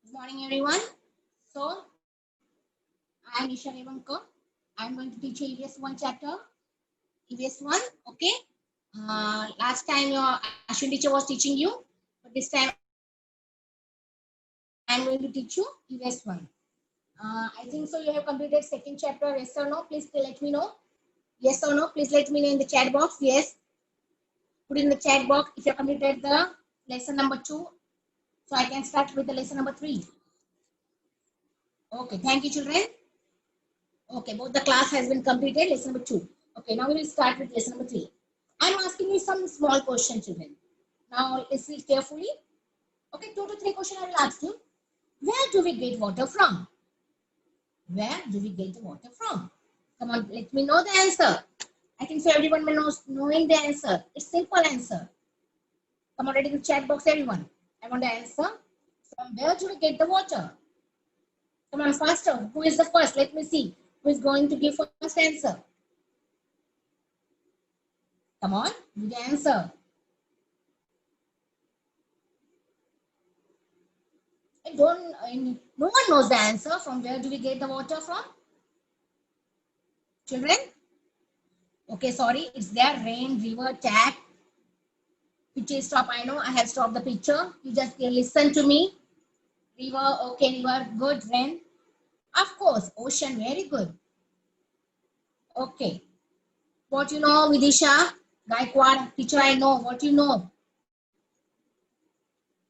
Good morning, everyone. So, I am Nisha Revankar. I am going to teach you EVS 1 chapter. EVS 1, okay? Last time your Ashwin teacher was teaching you, but this time I am going to teach you EVS 1. I think so you have completed second chapter, yes or no? Please let me know. Yes or no? Please let me know in the chat box. Yes. Put in the chat box if you have completed the lesson number 2. So I can start with the lesson number 3. Okay, thank you, children. Okay, both the class has been completed. Lesson number 2. Okay, now we will start with lesson number 3. I am asking you some small questions, children. Now listen carefully. Okay, 2 to 3 questions I will ask you. Where do we get water from? Where do we get the water from? Come on, let me know the answer. I think so everyone will know knowing the answer. It's simple answer. Come on, ready in the chat box, everyone. I want the answer. From where do we get the water? Come on, faster. Who is the first? Let me see. Who is going to give first answer? Come on, give the answer. No one knows the answer. From where do we get the water from? Children? Okay, sorry. It's there. Rain, river, tap. Picture stop. I know I have stopped the picture. You just listen to me. River, okay, river. Good. Rain. Of course. Ocean. Very good. Okay. What you know, Vidisha? Gaikwad. Teacher, I know. What you know?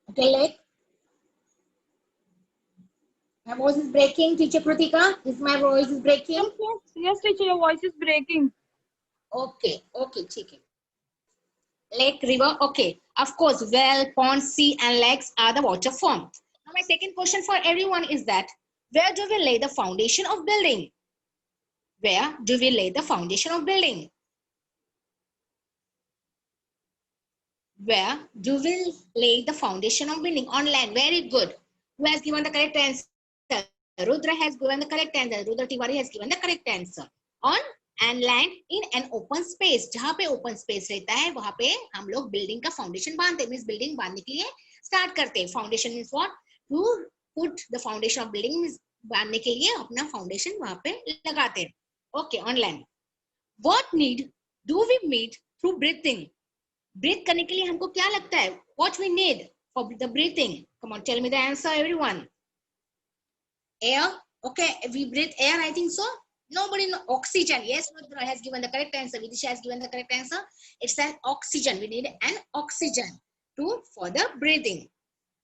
Okay, Lake. My voice is breaking. Teacher Kritika, is my voice is breaking? Yes, teacher, your voice is breaking. Okay, ठीक है. Lake, river, okay. Of course, well, pond, sea, and lakes are the water form. Now, my second question for everyone is that, where do we lay the foundation of building? Where do we lay the foundation of building? Where do we lay the foundation of building? On land. Very good. Who has given the correct answer? Rudra has given the correct answer. Rudra Tiwari has given the correct answer. On and land in an open space. जहाँ पे open space रहता है वहाँ पे हम लोग building का foundation बांधते हैं. Means building बांधने के लिए start करते हैं. Foundation means what? To put the foundation of building means बांधने के लिए अपना foundation वहाँ पे लगाते हैं. Okay, on land. What need do we meet through breathing? Breathe करने के लिए हमको क्या लगता है? What we need for the breathing? Come on, tell me the answer, everyone. Air. Okay, we breathe air. I think so. Nobody know oxygen. Yes, Rudra has given the correct answer. Vidisha has given the correct answer. It's an oxygen. We need an oxygen for the breathing.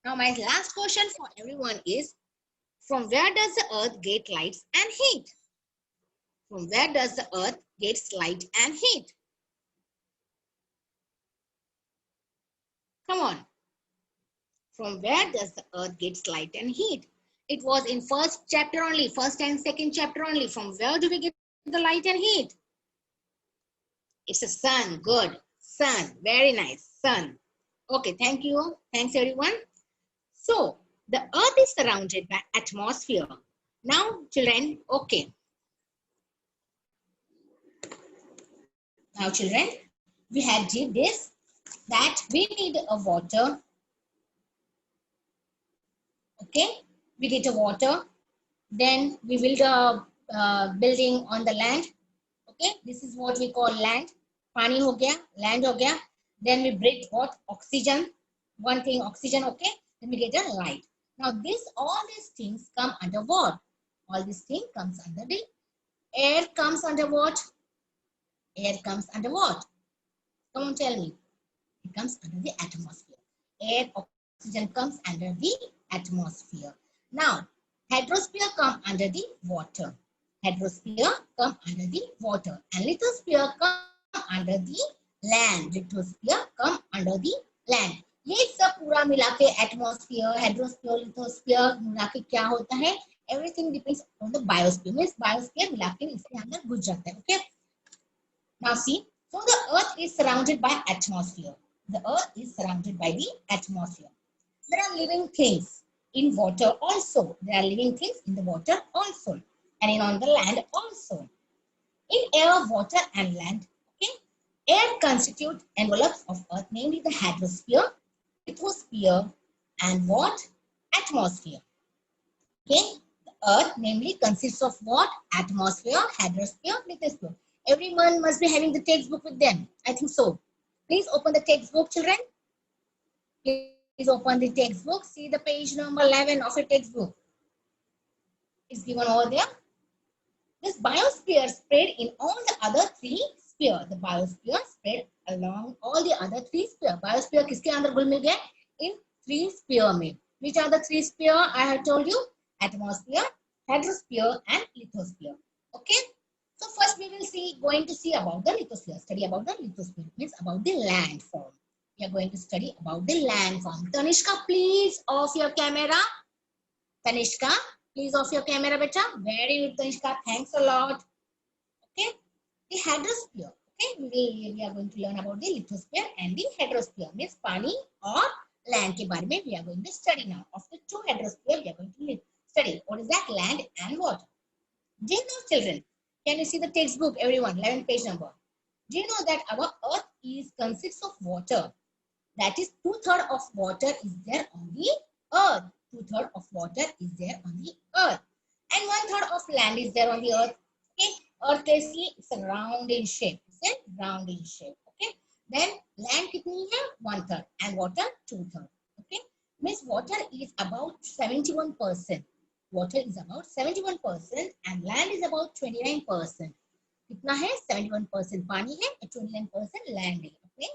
Now, my last question for everyone is: from where does the earth get lights and heat? From where does the earth get light and heat? Come on. From where does the earth get light and heat? It was in first chapter only, first and second chapter only. From where do we get the light and heat? It's a sun. Good. Sun. Very nice. Sun. Okay, thank you. Thanks, everyone. So, the earth is surrounded by atmosphere. Now, children, okay. Now, children, we have did this, that we need a water. Okay, we get a water. Then we build a building on the land. Okay, this is what we call land. Pani ho gaya, land ho gaya. Then we breathe what? Oxygen. One thing, oxygen, okay. Then we get a light. Now all these things come under what? All these things comes under the air. Comes under what? Air comes under what? Come on, tell me. It comes under the atmosphere. Air, oxygen comes under the atmosphere. Now, hydrosphere come under the water. Hydrosphere come under the water. And lithosphere come under the land. Lithosphere come under the land. ये सब पूरा मिला के atmosphere, hydrosphere, lithosphere मिला के क्या होता है? Everything depends on the biosphere. Means biosphere मिला के इसके अंदर घुस जाता है. Okay. Now see, so the earth is surrounded by atmosphere. The earth is surrounded by the atmosphere. There are living things in water also. There are living things in the water also. And on the land also. In air, water and land, okay, air constitutes envelopes of earth, namely the hydrosphere, lithosphere, and what? Atmosphere. Okay, the Earth namely consists of what? Atmosphere, hydrosphere, lithosphere. Everyone must be having the textbook with them. I think so. Please open the textbook, children. Please open the textbook. See the page number 11 of your textbook. It's given over there. This biosphere spread in all the other three spheres. The biosphere spread along all the other three spheres. Biosphere किसके अंदर घुल मिल गया? In three sphere में. Which are the three sphere? I have told you. Atmosphere, hydrosphere, and lithosphere. Okay. So first we will going to see about the lithosphere. Study about the lithosphere means about the landform. We are going to study about the landform. Tanishka, please off your camera. Tanishka, please off your camera, beta. Very good, Tanishka. Thanks a lot. Okay. The hydrosphere. Okay. We are going to learn about the lithosphere and the hydrosphere. Means pani or land के बारे में we are going to study now. Of the two hydrosphere, we are going to study. What is that? Land and water. Do you know, children? Can you see the textbook, everyone? 11 page number. Do you know that our Earth consists of water? That is, 2/3 of water is there on the Earth. 2/3 of water is there on the Earth, and 1/3 of land is there on the Earth. Okay, Earth is a round in shape. It's a round in shape. Okay, then land kitni hai? 1/3, and water 2/3. Okay, means water is about 71%. Water is about 71% and land is about 29%. कितना है? 71% पानी है, 29% land है अपने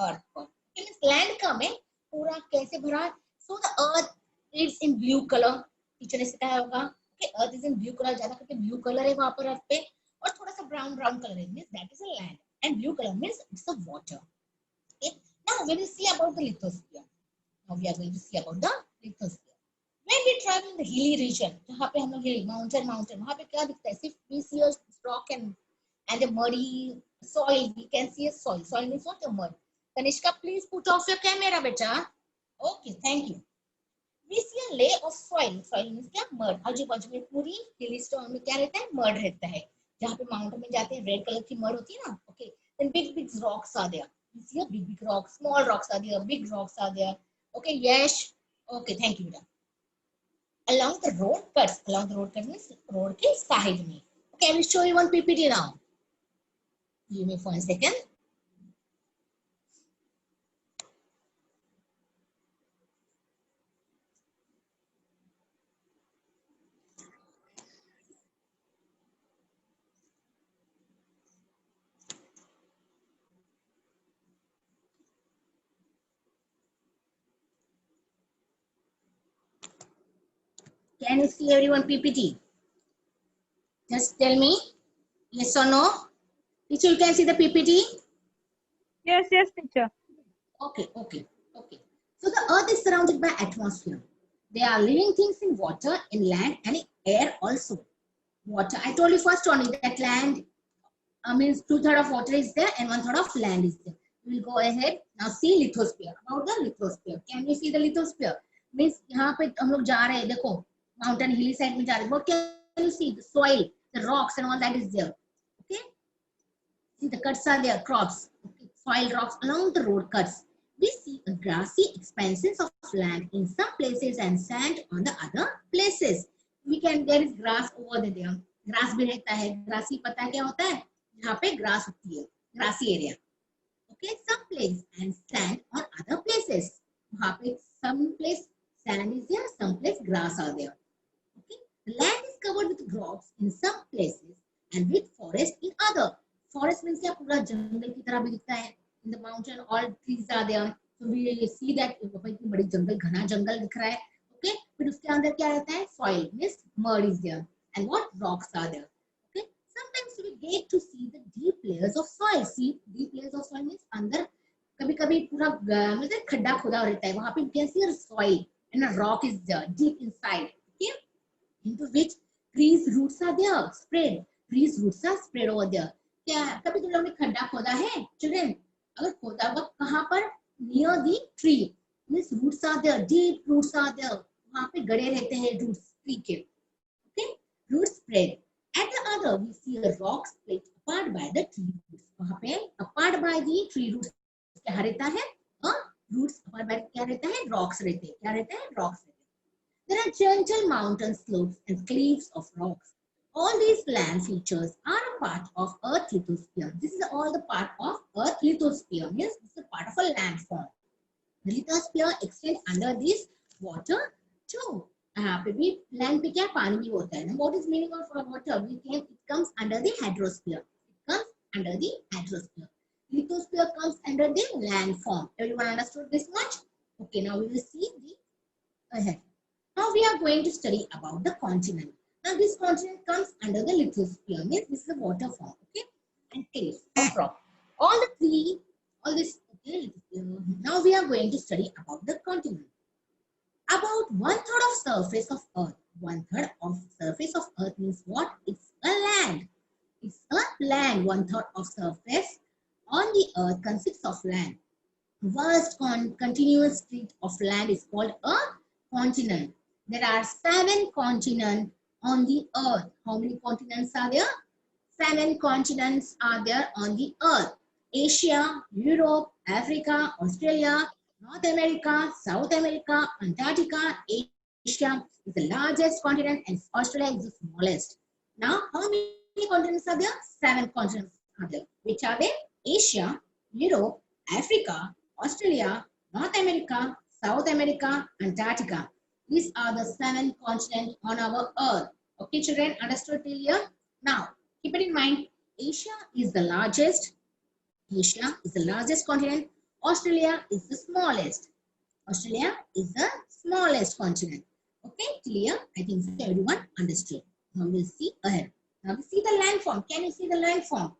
अर्थ पर. Okay, means land कम है, पूरा कैसे भरा? So the earth is in blue color. Teacher ने सिखाया होगा. Okay, earth is in blue color. ज्यादा करके blue color है वहां पर अर्थ पे, और थोड़ा सा brown color है. Means that is a land, and blue color means it's a water. Okay, now we will see about the lithosphere. Now we are going to see about the lithosphere. When we travel in the hilly region, जहाँ पे हम लोग हिल mountain, वहाँ पे क्या दिखता है? सिर्फ we see a rock and a muddy soil. We can see a soil. Soil means what? A mud. Tanishka, please put off your camera, beta. Okay, thank you. We see a layer of soil. Soil means क्या? Mud. आजू बाजू में पूरी hilly stone में क्या रहता है? Mud रहता है. जहाँ पे mountain में जाते हैं red color की mud होती है ना. Okay. Then big rocks are there. You see a big rocks. Small rocks are there. Big rocks are there. Okay. Yes. Okay. Thank you, beta. Along the road cuts means road के side में. Okay, I will show you one PPT now. Give me 1 second. Can you see everyone PPT? Just tell me yes or no. Teacher, you can see the PPT? Yes, yes, teacher. Okay. So the earth is surrounded by atmosphere. There are living things in water, in land, and in air also. Water, I told you first only that land means 2/3 of water is there and 1/3 of land is there. We will go ahead. Now see lithosphere. About the lithosphere. Can you see the lithosphere? Means यहाँ पे हम लोग जा रहे हैं, देखो mountain hilly side में जा रहे हैं. What can you see? The soil, the rocks and all that is there. Okay. See the cuts are there, crops. Okay. Soil, rocks along the road cuts. We see a grassy expanses of land in some places and sand on the other places. There is grass over there. Grass भी रहता है. Grassy पता है क्या होता है? जहाँ पे grass होती है. Grassy area. Okay, some place and sand on other places. वहाँ पे some place sand is there, some place grass are there. Okay, the land is covered with groves in some places and with forest in other. Forest means क्या? पूरा जंगल की तरह भी दिखता है. In the mountain, all trees are there. So we see that इतनी बड़ी जंगल, घना जंगल दिख रहा है. Okay, फिर उसके अंदर क्या रहता है? Soil means mud is there, and what? Rocks are there. Okay, sometimes we get to see the deep layers of soil. See, deep layers of soil means अंदर कभी-कभी पूरा मतलब खड्डा खोदा रहता है. वहाँ पे you can see a soil and a rock is there deep inside. Okay, into which trees roots are there spread. Trees roots are spread over there. क्या कभी तुम लोगों ने खड्डा खोदा है? Children, अगर खोदा हुआ कहाँ पर? Near the tree. Means roots are there, deep roots are there. वहाँ पे गड़े रहते हैं roots tree के. Okay, roots spread. At the other, we see a rock split apart by the tree roots. वहाँ पे apart by the tree roots क्या रहता है? Roots apart by क्या रहता है? Rocks रहते हैं. क्या रहता है? Rocks रहते हैं. There are gentle mountain slopes and cliffs of rocks. All these land features are a part of Earth lithosphere. This is all the part of Earth lithosphere. Means this is a part of a landform. The lithosphere extends under this water too. यहाँ पे भी land पे क्या पानी भी होता है. What is meaning of water? It comes under the hydrosphere. It comes under the hydrosphere. Lithosphere comes under the landform. Everyone understood this much? Okay, now we will see the ahead. Now we are going to study about the continent. Now this continent comes under the lithosphere. Means this is a water form. Okay, and cliff of rock. All this. Okay, now we are going to study about the continent. About 1/3 of surface of Earth. 1/3 of surface of Earth means what? It's a land. It's a land. 1/3 of surface on the Earth consists of land. Vast continuous strip of land is called a continent. There are 7 continents on the Earth. How many continents are there? 7 continents are there on the Earth. Asia, Europe, Africa, Australia, North America, South America, Antarctica. Asia is the largest continent and Australia is the smallest. Now, how many continents are there? 7 continents are there. Which are they? Asia, Europe, Africa, Australia, North America, South America, Antarctica. These are the 7 continents on our Earth. Okay, children, understood till here? Now, keep it in mind, Asia is the largest. Asia is the largest continent. Australia is the smallest. Australia is the smallest continent. Okay, clear? I think everyone understood. Now we'll see ahead. Now we see the landform. Can you see the landform?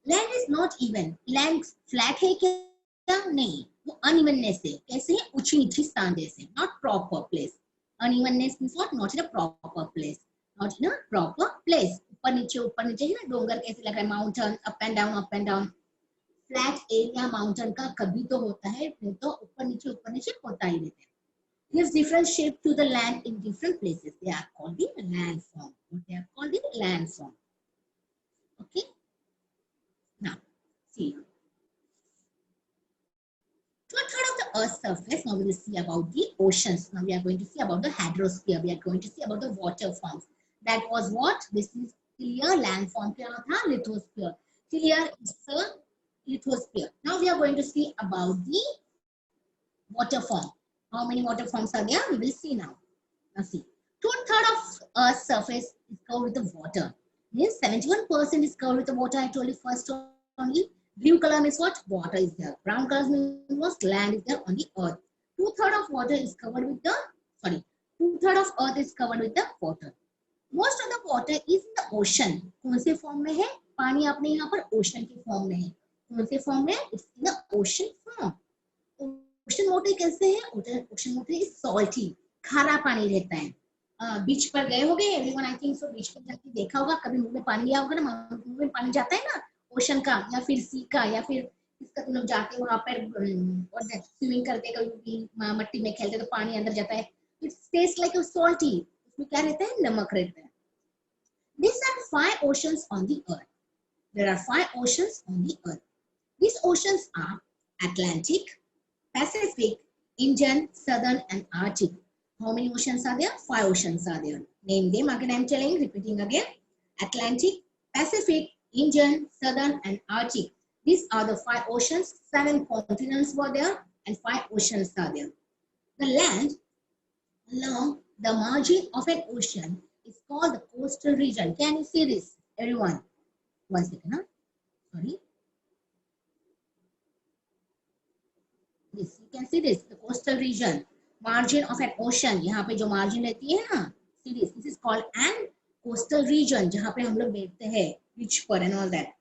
Land is not even. Land flat है क्या? नहीं. वो unevenness है. कैसे है? ऊंची नीची सांधे से. Not proper place. Unevenness means what? Not in a proper place. Not in a proper place. ऊपर नीचे है ना डोंगर कैसे लग रहा है? Mountain up and down. Flat area mountain का कभी तो होता है, नहीं तो ऊपर नीचे होता ही रहता है. Gives different shape to the land in different places. They are called the landform. They are called the landform. Okay. Now, see. 2/3 of the Earth's surface. Now we will see about the oceans. Now we are going to see about the hydrosphere. We are going to see about the water forms. That was what? This is clear landform. क्या था? Lithosphere. Clear is the lithosphere. Now we are going to see about the water form. How many water forms are there? We will see now. Now see. 2/3 of Earth's surface is covered with the water. Means 71% is covered with the water. I told you first only. Blue color means what? Water is there. Brown color means what? Land is there on the Earth. 2/3 of water is covered with the, 2/3 of Earth is covered with the water. Most of the water is in the ocean. कौन से form में है? पानी आपने यहाँ पर ocean के form में है. कौन से फॉर्म में? It's in the ocean form. Ocean water कैसे है? Ocean water is salty. खारा पानी रहता है. बीच पर गए होगे एवरीवन, आई थिंक सो. बीच पर जाके देखा होगा, कभी मुंह में पानी लिया होगा ना. मुंह में पानी जाता है ना ओशन का या फिर सी का या फिर इसका. तुम लोग जाते हो वहां पर और स्विमिंग करते, कभी मट्टी में खेलते तो पानी अंदर जाता है. It taste like a salty. उसमें क्या रहता है? नमक रहता है. These are 5 oceans on the Earth. There are 5 oceans on the Earth. These oceans are Atlantic, Pacific, Indian, Southern, and Arctic. How many oceans are there? 5 oceans are there. Name them. Again, I am telling, repeating again. Atlantic, Pacific, Indian, Southern, and Arctic. These are the 5 oceans. 7 continents were there, and 5 oceans are there. The land along the margin of an ocean is called the coastal region. Can you see this, everyone? One second, huh? Sorry. Yes, you can see this, the coastal region, margin of an ocean. यहाँ पे जो margin रहती है ना, see this. This is called an coastal region, जहाँ पे हम लोग बैठते हैं, beach पर and all that.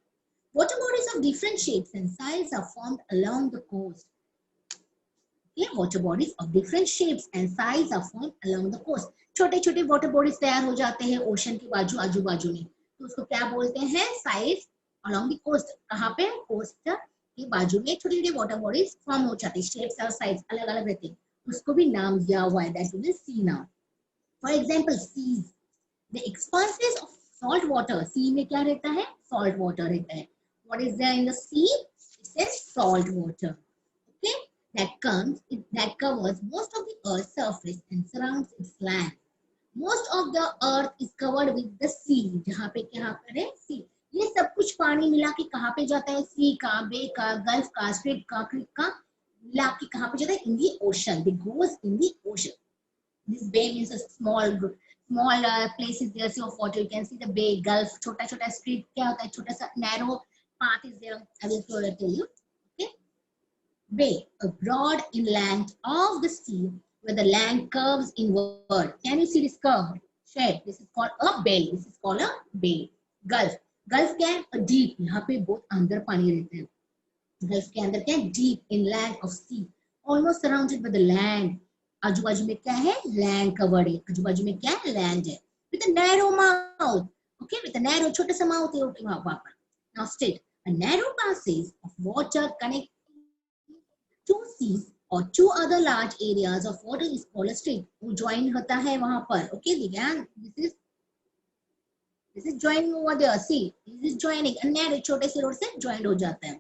Water bodies of different shapes and sizes are formed along the coast. Okay, water bodies of different shapes and sizes are formed along the coast. छोटे-छोटे water bodies तैयार हो जाते हैं ocean के बाजू आजू-बाजू में. तो उसको क्या बोलते हैं? Size along the coast. कहाँ पे? Coast के बाजू में छोटे-छोटे water bodies form हो जाते हैं. Shapes और size अलग-अलग रहते हैं. उसको भी नाम दिया हुआ है. That will see now. For example, seas. The expanses of salt water. Sea में क्या रहता है? Salt water रहता है. What is there in the sea? It says salt water. Okay. that that covers most of the Earth's surface and surrounds its land. Most of the Earth is covered with the sea. जहाँ पे क्या करे sea. ये सब कुछ पानी मिला के कहाँ पे जाता है? Sea का, Bay का, Gulf का, Strait का, Creek का मिला के कहाँ पे जाता है? In the ocean. It goes in the ocean. This bay means a small places there sea of water. You can see the bay, Gulf, छोटा छोटा street क्या होता है? छोटा सा narrow path is there. I will tell you. Okay. Bay, a broad inland of the sea where the land curves inward. Can you see this curve shape? This is called a bay. This is called a bay. Gulf. Gulf क्या है? A deep. यहाँ पे बहुत अंदर पानी रहता है. Gulf के अंदर क्या है? Deep inland of sea, almost surrounded by the land. आजू बाजू में क्या है? Land covered है. आजू बाजू में क्या है? Land है. With a narrow mouth. Okay, with a narrow छोटा सा mouth है. Okay, वहाँ पर. Now state, a narrow passage of water connect two seas or two other large areas of water is called a strait. वो join होता है वहाँ पर. Okay, again, this is joining over there. See, this is joining. A narrow छोटे से road से joined हो जाता है.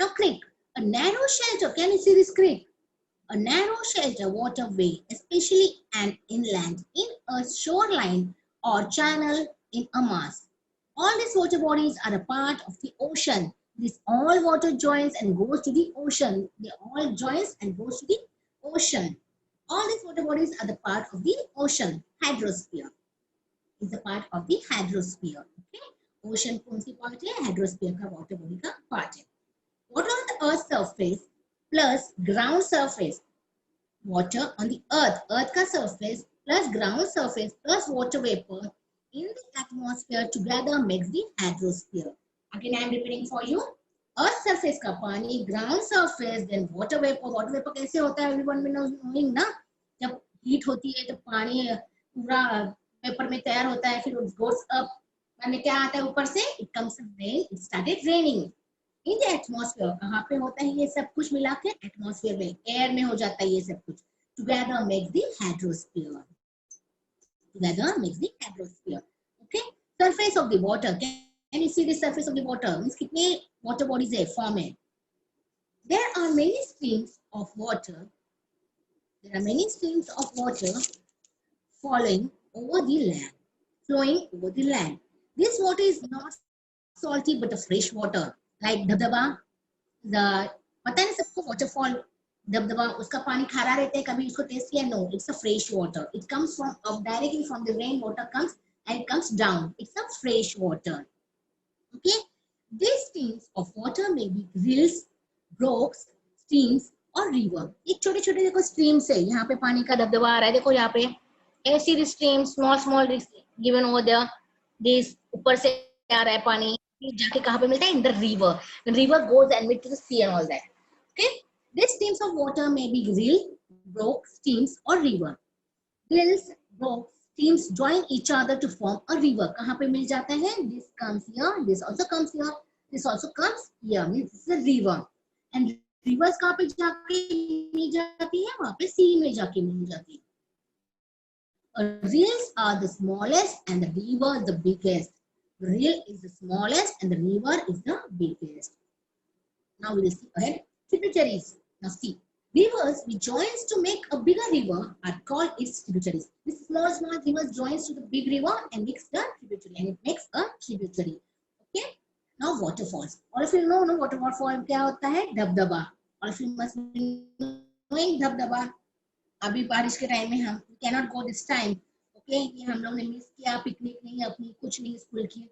Now creek, a narrow shelter. Can you see this creek? A narrow shelter waterway, especially an inland, in a shoreline or channel in a mass. All these water bodies are a part of the ocean. This all water joins and goes to the ocean. They all joins and goes to the ocean. All these water bodies are the part of the ocean. Hydrosphere is a part of the hydrosphere. Okay? Ocean कौन सी part है? Hydrosphere का water body का part है. Water on the Earth's surface plus ground surface. Water on the Earth का surface plus ground surface plus water vapor in the atmosphere together makes the hydrosphere. Again, I am repeating for you. Earth surface का पानी, ground surface, then water vapor. Water vapor कैसे होता है? Everyone will knowing ना. जब heat होती है तो पानी पूरा vapor में तैयार होता है, फिर it goes up. पानी क्या आता है ऊपर से? It comes rain. It started raining. In the atmosphere, कहाँ पे होता है ये सब कुछ मिला के? Atmosphere में, air में हो जाता है ये सब कुछ. Together makes the hydrosphere. Together makes the hydrosphere. Okay. Surface of the water. Can you see the surface of the water? Means कितने water bodies है form है? There are many streams of water. There are many streams of water flowing over the land. This water is not salty but a fresh water. Like दबदबा, पता है ना सबको waterfall, दबदबा उसका पानी खारा रहता है, कभी उसको टेस्ट किया? No, it's a fresh water. It comes from directly from the rain. Water comes and it comes down. It's a fresh water. Okay, these streams of water may be rills, brooks, streams और river. ये छोटे छोटे देखो streams है, यहाँ पे पानी का दबदबा आ रहा है. देखो यहाँ पे ऐसी stream, small given over there. This ऊपर से आ रहा है पानी. जाके कहाँ पे मिलता है? In the river. The river goes and meets the sea and all that. Okay. These streams of water may be rill, brook, streams or river. Rills, brooks, streams join each other to form a river. कहाँ पे मिल जाता है? This comes here. This also comes here. This also comes here. Means this is a river. And rivers कहाँ पे जाके मिल जाती है? वहाँ पे sea में जाके मिल जाती है. Rills are the smallest and the river the biggest. The rill is the smallest and the river is the biggest. Now we will see ahead. Tributaries. Now see, rivers which joins to make a bigger river are called its tributaries. This small rivers joins to the big river and makes the tributary, and it makes a tributary. Okay. Now waterfalls. All of you know waterfall क्या होता है? दबदबा. All of you must be knowing दबदबा. अभी बारिश के time में हम cannot go this time. Okay, ये हम लोग ने मिस किया, पिकनिक नहीं अपनी, कुछ नहीं स्कूल की.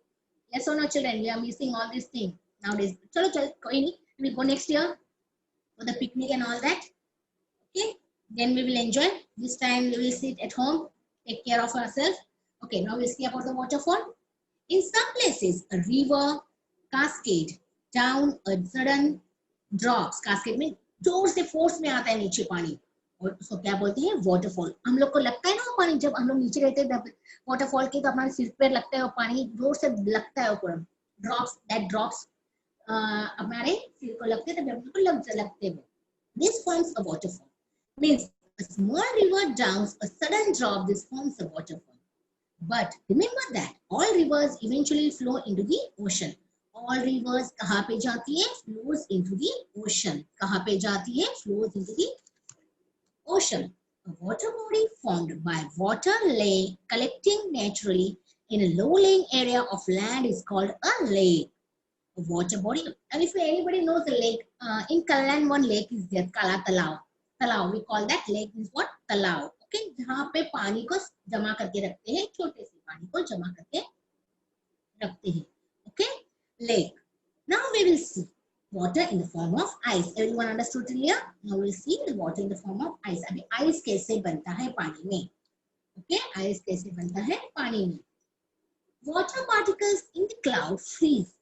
Yes or no, children? We are missing all these things nowadays. चलो कोई नहीं. We will go next year for the picnic and all that. Okay, then we will enjoy. This time we will sit at home, take care of ourselves. Okay, now we'll see about the waterfall. In some places, a river cascade down a sudden drops. Cascade में जोर से force में आता है नीचे पानी, और उसको क्या बोलते हैं? वाटरफॉल. हम लोग को लगता है ना वो पानी, जब हम लोग नीचे रहते हैं वाटरफॉल के, तो हमारे सिर पे लगता है वो पानी, जोर से लगता है ऊपर. ड्रॉप्स हमारे सिर को लगते हैं, तब लगते हैं. This forms a waterfall. Means a small river downs a sudden drop. This forms a waterfall. But remember that all rivers eventually flow into the ocean. all rivers कहाँ पे जाती है? Flows into the ocean. कहाँ पे जाती है? Flows into the ocean. A water body formed by water lake collecting naturally in a low-lying area of land is called a lake. A water body. And if anybody knows a lake, in Kallan one lake is there, Kala Talao. Talao, we call that lake is what? Talao. Okay, जहाँ पे पानी को जमा करके रखते हैं, छोटे से पानी को जमा करके रखते हैं. Okay, lake. Now we will see water in the form of ice. Everyone understood here? Now we will see the water in the form of ice. अभी ice कैसे बनता है पानी में? Okay, ice कैसे बनता है पानी में? Water particles in the cloud freeze.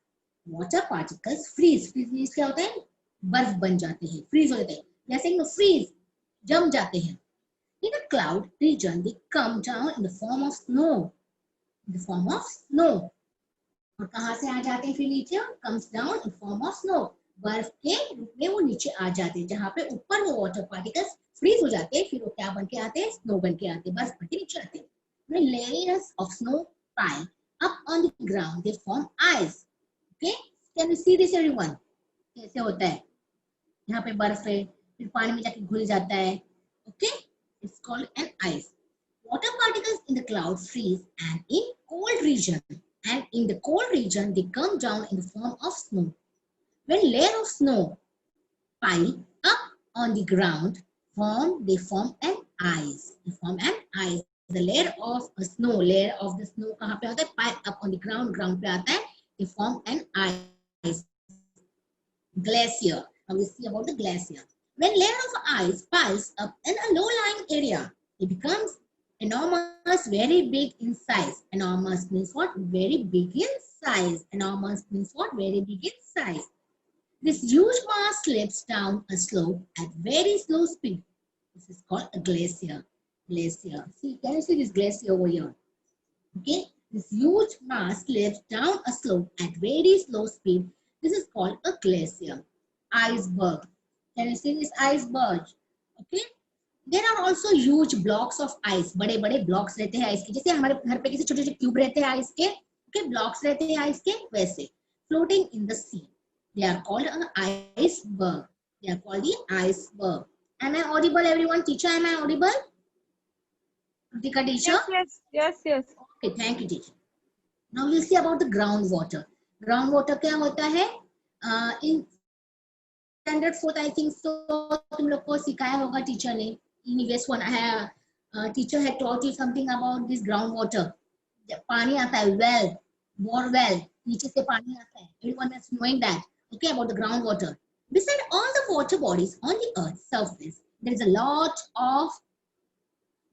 Water particles freeze. Freeze means क्या होता है? बर्फ बन जाते हैं. Freeze हो जाते हैं. जैसे no freeze, जम जाते हैं. In a cloud region, they come down in the form of snow. In the form of snow. और कहाँ से आ जाते हैं फिर नीचे? Comes down in form of snow. बर्फ के रूप में वो नीचे आ जाते हैं, जहाँ पे ऊपर वो वाटर पार्टिकल्स फ्रीज हो जाते हैं, फिर वो क्या बन के आते हैं? स्नो बन के आते हैं, बर्फ बन के नीचे आते हैं. When layers of snow pile up on the ground, they form ice. Okay, can you see this everyone? कैसे होता है? यहाँ पे बर्फ है, फिर पानी में जाके घुल जाता है. Okay, it's called an ice. Water particles in the cloud freeze and in cold region. And in the cold region, they come down in the form of snow. When layer of snow pile up on the ground, they form an ice. They form an ice. The layer of the snow कहाँ पे आता है? Pile up on the ground पे आता है. They form an ice. Glacier. Now we see about the glacier. When layer of ice piles up in a low-lying area, it becomes enormous, very big in size. Enormous means what? Very big in size. Enormous means what? Very big in size. This huge mass slips down a slope at very slow speed. This is called a glacier. Glacier. See, can you see this glacier over here? Okay. This huge mass slips down a slope at very slow speed. This is called a glacier. Iceberg. Can you see this iceberg? Okay. There are also huge blocks of ice. बड़े-बड़े blocks रहते हैं ice के, जैसे हमारे घर पे कैसे छोटे-छोटे cube रहते हैं ice के, okay, blocks रहते हैं ice के, वैसे floating in the sea. They are called an iceberg. They are called the iceberg. Am I audible, everyone? Teacher, am I audible? Kritika, teacher? Yes. Okay, thank you, teacher. Now we'll see about the groundwater. Groundwater क्या होता है? In standard 4th, I think so. तुम लोग को सिखाया होगा teacher ने. In EVS 1, teacher had taught you something about this groundwater. पानी आता है, well, bore well, नीचे से पानी आता है. Everyone is knowing that. Okay, about the groundwater. Beside all the water bodies on the earth's surface, there is a lot of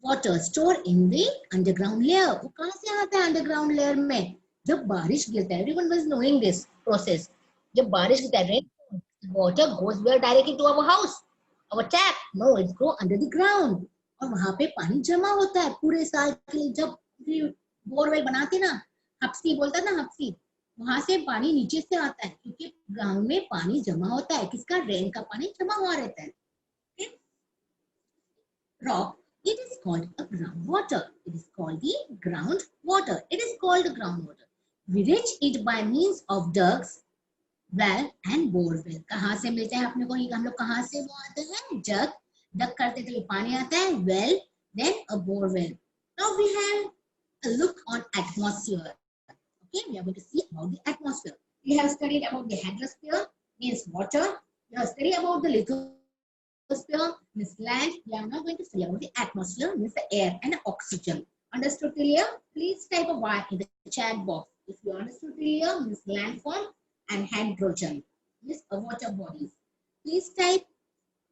water stored in the underground layer. वो कहाँ से आता है underground layer में? जब बारिश गिरता है, everyone was knowing this process. जब बारिश गिरता है, water goes where? Directly to our house, our tap. No, it goes under the ground. और वहाँ पे पानी जमा होता है पूरे साल के लिए. जब बोरवेल बनाते ना, हप्सी बोलता ना, हप्सी, वहां से पानी नीचे से आता है, क्योंकि ग्राउंड में पानी जमा होता है. किसका? रेन का पानी जमा हुआ रहता है. Rock, it is called a groundwater. It is called the groundwater. It is called groundwater. We reach it by means of ducts, well and borewell. कहाँ से मिलते हैं अपने को? हम लोग कहाँ से वो आते हैं? डक करते तो पानी आता है, well, then a borewell. Now we have a look on atmosphere. Okay, we are going to see about the atmosphere. We have studied about the hydrosphere, means water. We have studied about the lithosphere, means land. We are now going to study about the atmosphere, means the air and the oxygen. Understood till here? Please type a Y in the chat box. If you understood till here, means landform and hydrogen, means a water bodies. Please type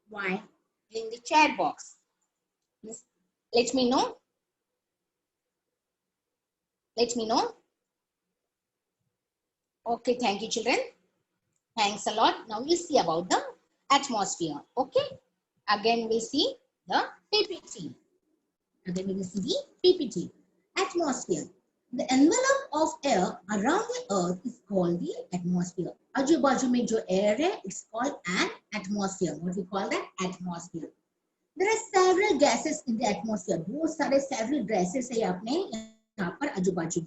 Y in the chat box. Means, let me know. Let me know. Okay, thank you, children. Thanks a lot. Now we'll see about the atmosphere. Okay. Again, we'll see the PPT. Again, we will see the PPT. Atmosphere. The envelope of air around the earth is called the atmosphere. आजू बाजू में जो air है, it's called an atmosphere. What we call that? Atmosphere. There are several gases in the atmosphere. बहुत सारे several gases है अपने यहाँ पर आजू बाजू.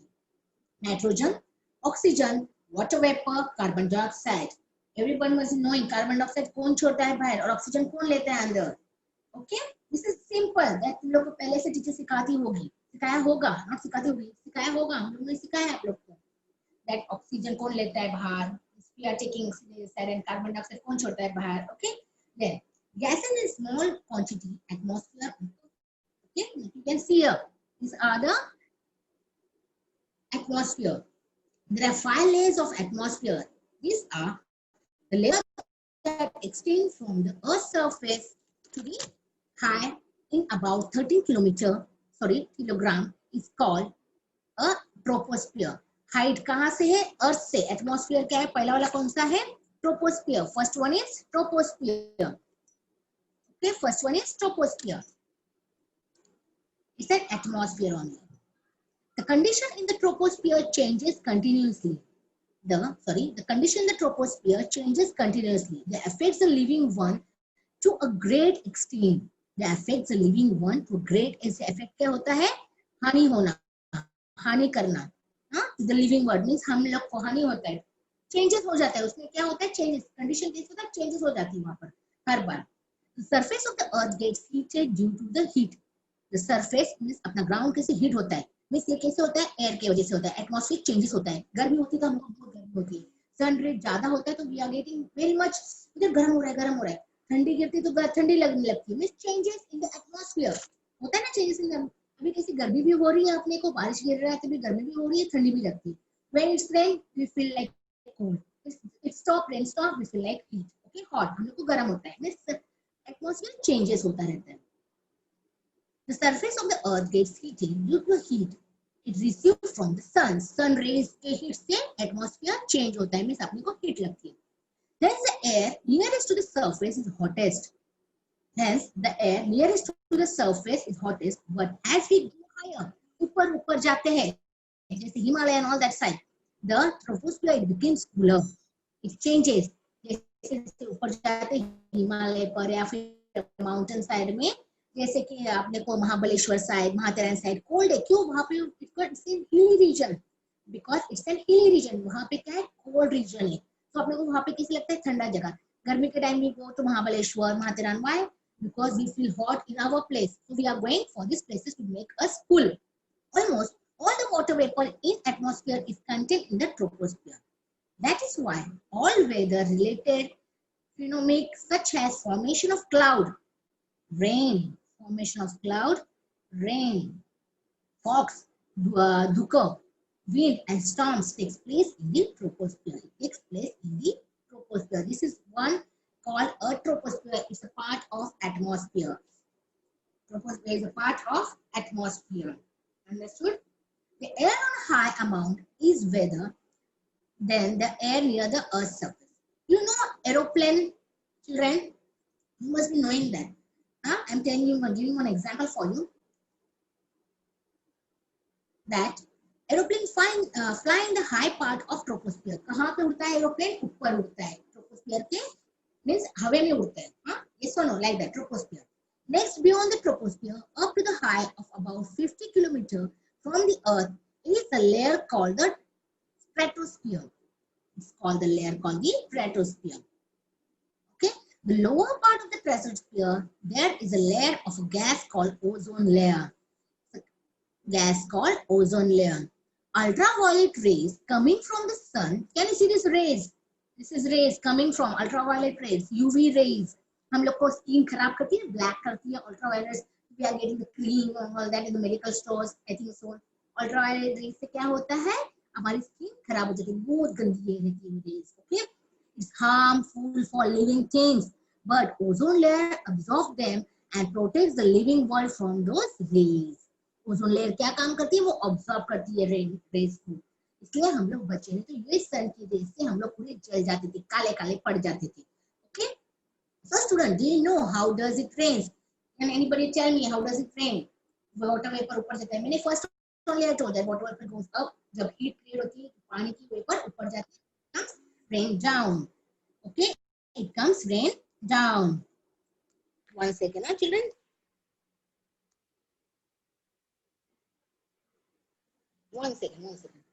Nitrogen, oxygen, water vapor, carbon dioxide. Everyone must knowing carbon dioxide कौन छोड़ता है बाहर और ऑक्सीजन कौन लेता है अंदर. Okay, this is simple. That तुम लोग को पहले से टीचर सिखाती होगी, सिखाया होगा, नॉट सिखाती होगी, सिखाया होगा, हम लोग ने सिखाया आप लोग को. That ऑक्सीजन कौन लेता है बाहर, we are taking and carbon dioxide कौन छोड़ता है बाहर. Okay, then gas in a small quantity atmosphere. Okay, you can see here, these are the atmosphere. There are 5 layers of atmosphere. These are the layers that extend from the Earth's surface to the high in about 13 kilogram is called a troposphere. Height कहाँ से है? अर्थ से. Atmosphere क्या है? पहला वाला कौन सा है? Troposphere. First one is troposphere. Okay, first one is troposphere. It's an atmosphere only. The condition in the troposphere changes continuously. The condition in the troposphere changes continuously. That affects the living one to a great extent. That affects the living one to a great extent. Effect क्या होता है? हानि होना, हानि करना. The living world means हम लोग को हानि होता है. Changes हो जाता है. उसमें क्या होता है? Changes. Condition कैसे होता है? Changes हो जाती है वहाँ पर हर बार. The surface of the earth gets heated due to the heat. The surface means अपना ground कैसे heat होता है. मीन्स ये कैसे होता है? एयर की वजह से होता है. एटमॉस्फेरिक चेंजेस होता है. गर्मी होती है तो हमको बहुत गर्मी होती है. सन रेट ज्यादा होता है तो we are getting very much, इधर गर्म हो रहा है, गर्म हो रहा है. ठंडी गिरती है तो ठंडी लगने लगती है. Means changes in the atmosphere होता है ना. चेंजेस इन द, अभी कैसी गर्मी भी हो रही है अपने को, बारिश गिर रहा है तो भी गर्मी भी हो रही है, ठंडी भी लगती है. When it's rain we feel like cold. It's stop, rain stop, we feel like heat. Okay, hot, हम लोग को गर्म होता है. मीन्स एटमॉस्फेयर चेंजेस होता रहता है. The surface of the earth gets heated due to heat it receives from the sun. Sun rays के heat से atmosphere change होता है. मीन्स अपने को heat लगती है. Hence the air nearest to the surface is hottest. Hence the air nearest to the surface is hottest. But as we go higher, ऊपर ऊपर जाते हैं, जैसे Himalaya and all that side, the troposphere it becomes cooler. It changes. जैसे ऊपर जाते हैं हिमालय पर या फिर माउंटेन साइड में, जैसे कि आपने को महाबलेश्वर साइड, महातेरन साइड कोल्ड है. क्यों? वहां पे it's in hilly region, because it's an hilly region. वहां पे क्या है? कोल्ड रीजन है. तो अपने को वहां पे कैसे लगता है? ठंडा जगह. गर्मी के टाइम में go to Mahabaleshwar, Matheran. Why? Because we feel hot in our place, so we are going for this places to make us cool. Almost all the water vapor in atmosphere is contained in the troposphere. That is why all weather related phenomena such as formation of cloud, rain, formation of cloud, rain, fogs, dhuka, wind and storms takes place in the troposphere. It takes place in the troposphere. This is one called a troposphere. It's a part of atmosphere. Troposphere is a part of atmosphere. Understood? The air on high amount is weather than the air near the earth's surface. You know aeroplane, children? You must be knowing that. I'm telling you, giving one example for you. That aeroplane fly in the high part of troposphere. कहाँ पे उड़ता है aeroplane? ऊपर उड़ता है. Troposphere के means हवे में उड़ता है. Yes or no? Like that, troposphere. Next, beyond the troposphere, up to the height of about 50 kilometers from the earth, is a layer called the stratosphere. It's called the layer called the stratosphere. Okay, the lower part of the stratosphere, there is a layer of a gas called ozone layer. Gas called ozone layer. Ultraviolet rays coming from the sun. Can you see these rays? This is rays coming from ultraviolet rays, UV rays. हम लोग को skin खराब करती है, black करती है. Ultraviolet, we are getting the cream and all that in the medical stores, I think so. Ultraviolet rays से क्या होता है? हमारी स्किन खराब हो जाती है, बहुत गंदी रहती है rays. Okay, it's harmful for living things, but ozone layer absorb them and protects the living world from those rays. Ozone layer क्या काम करती है? वो ऑब्जॉर्ब करती है रेज को. इसलिए हम लोग बचे नहीं तो ये सन की रेज से हम लोग पूरे जल जाते थे, काले काले पड़ जाते थे. Okay, so student, do you know how does it rain? Can anybody tell me how does it rain? Water vapor ऊपर जाता है. मैंने first only I told that water vapor goes up. जब heat create होती है पानी की vapour ऊपर जाती है, comes rain down. Okay, it comes rain down. One second, children. One second.